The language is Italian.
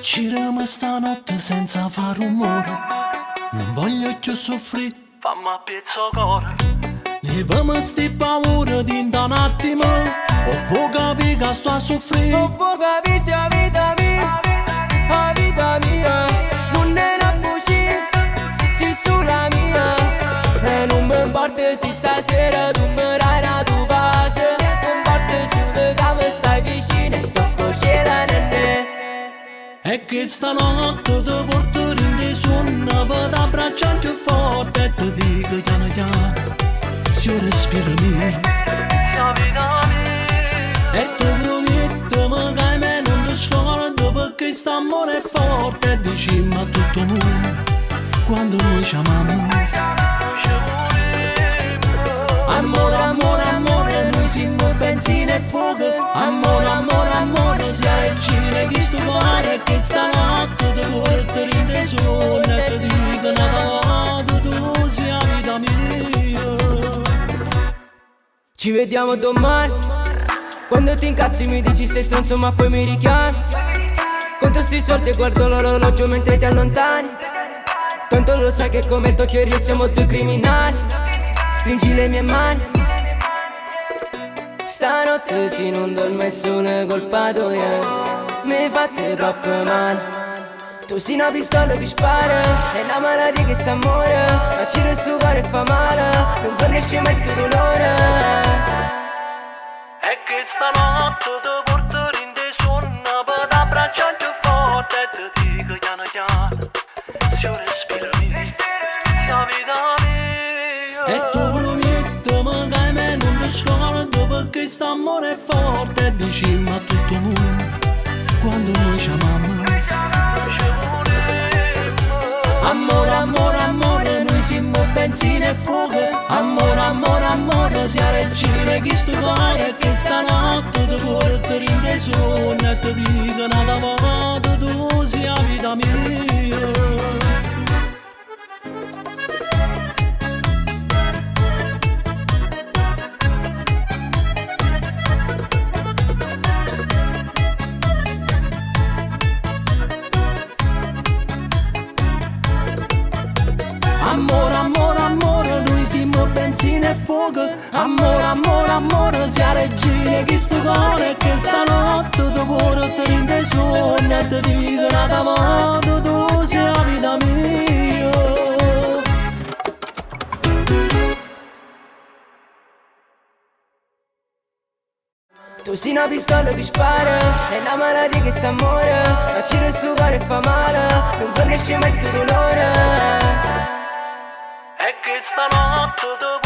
Giramo stanotte senza fare rumore, non voglio più soffrire, fammi a pezzo cuore. Ne vamo sti paura di un attimo, o vuoi capire che sto a soffrire, o vuoi capire se la vita mia non è una buccia, sei sulla mia. E non mi importa se stasera tu mi dai una tua base, non importa se tu mi stai vicino e tocco cielo in te. e che stanotte ti porto in dei suoni, per t'abbracciare più forte e ti dico piano piano, se io respiro mio, e ti prometto che me non ti scordo, perché st'amore è forte e diciamo a tutto il mondo quando noi ci amiamo. Amore, amore, amore, noi siamo benzina e fuoco. Amore, amore, amore, sia regina che sto cuore, che stanotte ti porto in dei suoni e ti dico una volta tu sei la vita mia. Ci vediamo domani, quando ti incazzi mi dici sei stronzo ma poi mi richiami. Conto sti soldi e guardo l'orologio mentre ti allontani. Tanto lo sai che come Tokyo e io siamo due criminali. Stringi le mie mani. Stanotte si non dorme solo colpa tua, mi fate troppo male. Tu sei una pistola che spara, è una malattia che sta amore, ma ci resta cuore e fa male, non fornisce mai sto dolore. E che stanotte ti porto in dei suoni, per t'abbracciare più forte e ti dico piano piano, se io respiro mio, se la vita mia. E tu prometto che me non ti scordo, perché st'amore è forte e diciamo a tutto il mondo quando noi ci amiamo. Amore, amore, amore, noi siamo benzina e fuoco. Amore, amore, amore, sia regina che sto cuore, che stanotte ti porto in dei suoni e ti dico una volta tu sei la vita mia. Amore, amore, amore, noi siamo benzina e fuoco. Amore, amore, amore, sia regina che sto cuore, che stanotte ti porto in dei suoni e ti dico una volta tu sei la vita mia. Tu sei una pistola che spara, è una malattia che sta amore, ma ci resta cuore e fa male, non fornisce mai sto dolore. E che stanotte ti